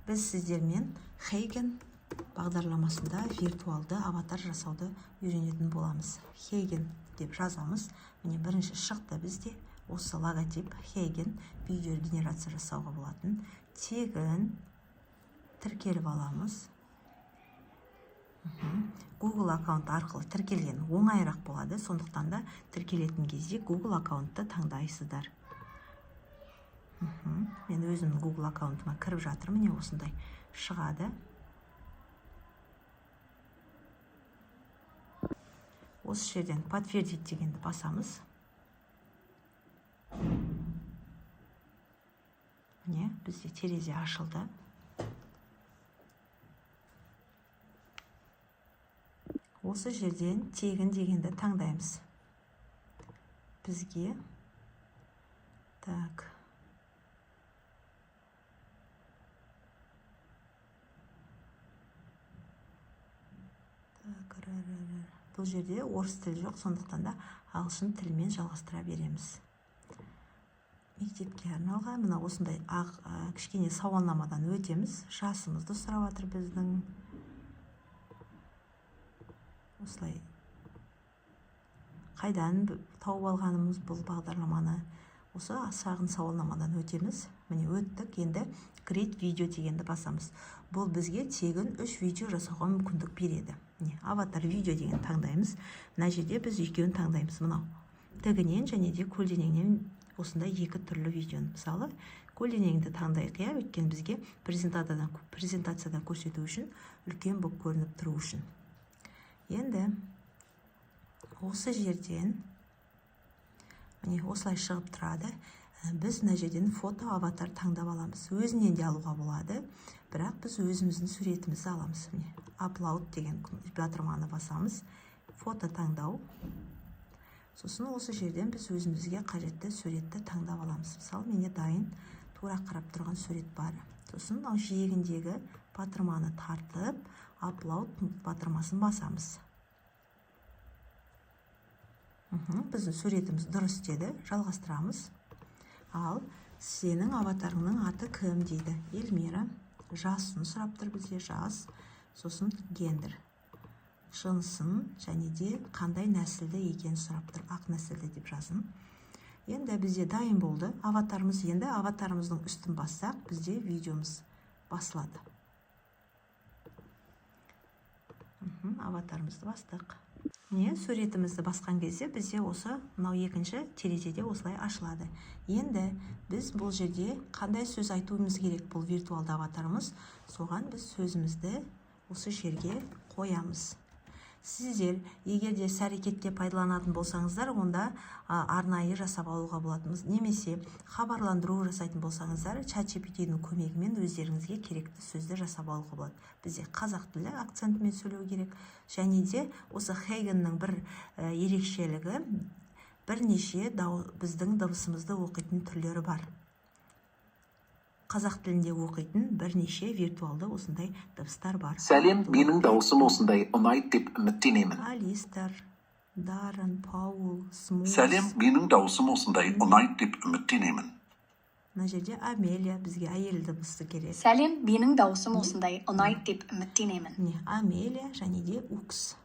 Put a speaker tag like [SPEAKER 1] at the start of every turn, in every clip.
[SPEAKER 1] біз сіздермен Хейген бағдарламасында виртуалды аватар жасауды үйренетін боламыз. Хейген деп жазамыз. Міне бірінші шықты бізде. Осы логотип Хейген видео генерация жасауға болатын. Тегін тіркеліп аламыз. Google аккаунт арқылы тіркелген оңайырақ болады. Сондықтан да тіркелетін кезде Google аккаунтты таңдайсыздар. Мен өзімнің Google аккаунтыма кіріп жатырмын. Міне осындай шығады. Осы жерден подтвердить дегенді басамыз. Міне бізде терезе ашылды. Осы жерден тегін дегенді таңдаймыз. Бізге бұл жерде орыс тілі жоқ, сондықтан да ағылшын тілімен жалғастыра береміз. Мектепке арналған мына осындай кішкене сауалнамадан өтеміз. Жасымызды сұрап жатыр біздің. Осылай қайдан тауып алғанымыз бұл бағдарламаны. Осы шағын сауалнамадан өтеміз. Міне өттік. Енді Create видео дегенді басамыз. Бұл бізге тегін 3 видео жасауға мүмкіндік береді. Аватар видео деген таңдаймыз. Мына жерде біз екеуін таңдаймыз. Мынау тігінен және де көлденеңнен осындай екі түрлі видеоны. Мысалы, көлденеңді таңдайық, өйткені бізге презентациядан көрсету үшін, үлкен болып көрініп тұру үшін. Енді осы жерден міне осылай шығып тұрады. Біз мына жерден фото аватар таңдап аламыз. Өзінен де алуға болады, бірақ біз өзіміздің суретімізді аламыз. Міне upload деген батырманы басамыз. Фото таңдау. Сосын осы жерден біз өзімізге қажетті суретті таңдап аламыз. Мысалы, менде дайын тура қарап тұрған сурет бар. Сосын жиегіндегі батырманы тартып, upload батырмасын басамыз. Біздің суретіміз дұрыс деді, жалғастырамыз. Ал сенің аватарыңның аты кім дейді? Эльмира. Жасын сұрап тұр бізге, жас. Сосын гендер. Жынсын және де қандай нәсілді екен сұрап тұр. Ақ нәсілді деп жазын. Енді бізде дайын болды. Аватарымыз енді аватарымыздың үстін бассақ, бізде видеомыз басылады. Аватарымызды бастық. Суретімізді басқан кезде бізде осы мынау екінші терезеде осылай ашылады. Енді біз бұл жерде қандай сөз айтуымыз керек? Бұл виртуалды аватарымыз. Соған біз сөзімізді осы жерге қоямыз. Сіздер егер де іс-әрекетте пайдаланатын болсаңыздар, онда арнайы жасап алуға болатыныз. Немесе хабарландыру жасайтын болсаңыздар, ChatGPT-ның көмегімен өздеріңізге керекті сөзді жасап алуға болады. Бізде қазақ тілі акцентімен сөйлеу керек. Және де осы Хейгеннің бір ерекшелігі, бірнеше біздің дыбысымызды оқитын түрлері бар. Қазақ тілінде оқитын бірнеше виртуалды осындай дыбыстар бар.
[SPEAKER 2] Сәлем, менің дауысым осындай ұнайды деп үміттенемін.
[SPEAKER 1] Алистер, Даррен, Паул, Смус.
[SPEAKER 2] Сәлем, менің дауысым осындай ұнайды деп үміттенемін.
[SPEAKER 1] Мына жерде Амелия, бізге әйел дыбысы керек.
[SPEAKER 3] Сәлем, менің дауысым осындай ұнайды деп үміттенемін.
[SPEAKER 1] Амелия және де Укс.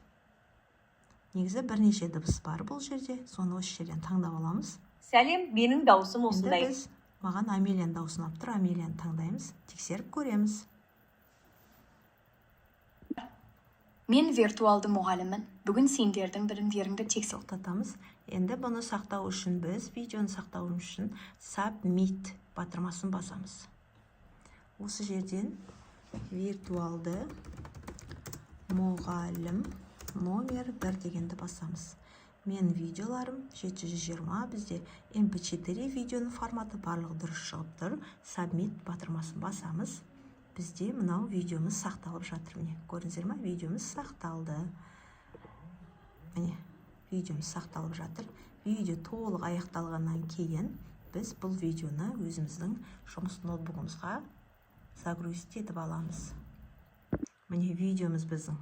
[SPEAKER 1] Негізі бірнеше дыбыс бар бұл жерде. Соны осы жерден таңдап аламыз.
[SPEAKER 3] Сәлем, менің дауысым осындай.
[SPEAKER 1] Біз маған Амелияның дауысын алып тұр. Амелияны таңдаймыз. Тексеріп көреміз.
[SPEAKER 3] Мен виртуалды мұғалімін. Бүгін сендердің білімдеріңді
[SPEAKER 1] тоқтатамыз. Енді бұны сақтау үшін біз видеоны сақтау үшін Submit батырмасын басамыз. Осы жерден виртуалды мұғалім номер 1 дегенді басамыз. Мен видеоларым 720, бізде MP4 видеоның форматы барлығы дұрыс шығып тұр. Submit батырмасын басамыз. Бізде мынау видеомыз сақталып жатыр. Міне, көрдіңіздер ме? Видеомыз сақталды. Міне, видеомыз сақталып жатыр. Видео толық аяқталғаннан кейін біз бұл видеоны өзіміздің жұмыс ноутбугымызға загрузить етіп аламыз. Міне, видеомыз біздің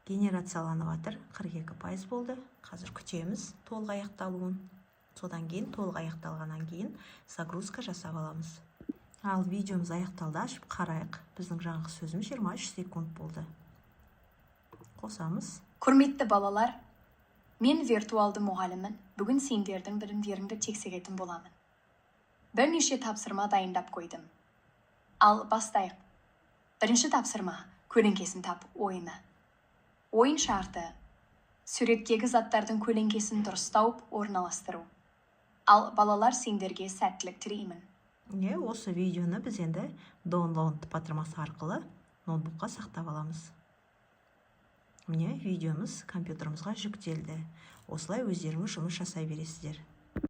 [SPEAKER 1] генерацияланып жатыр. 42% болды. Қазір күтеміз толық аяқталуын. Содан кейін толық аяқталғаннан кейін загрузка жасап аламыз. Ал видеомыз аяқталды, ашып қарайық. Біздің жаңағы сөзіміз 23 секунд болды. Қосамыз.
[SPEAKER 3] Құрметті балалар, мен виртуалды мұғалімін. Бүгін сендердің білімдеріңді тексеретін боламын. Бірнеше тапсырма дайындап қойдым. Ал бастайық. Бірінші тапсырма көлеңкесін тап ойыны. Ойын шарты: суреттегі заттардың көлеңкесін дұрыс тауып орналастыру. Ал балалар, сендерге сәттілік тілеймін.
[SPEAKER 1] Осы видеоны біз енді download батырмасы арқылы ноутбукқа сақтап аламыз. Видеомыз компьютерімізға жүктелді. Осылай өздеріңіз жұмыс жасай бересіздер.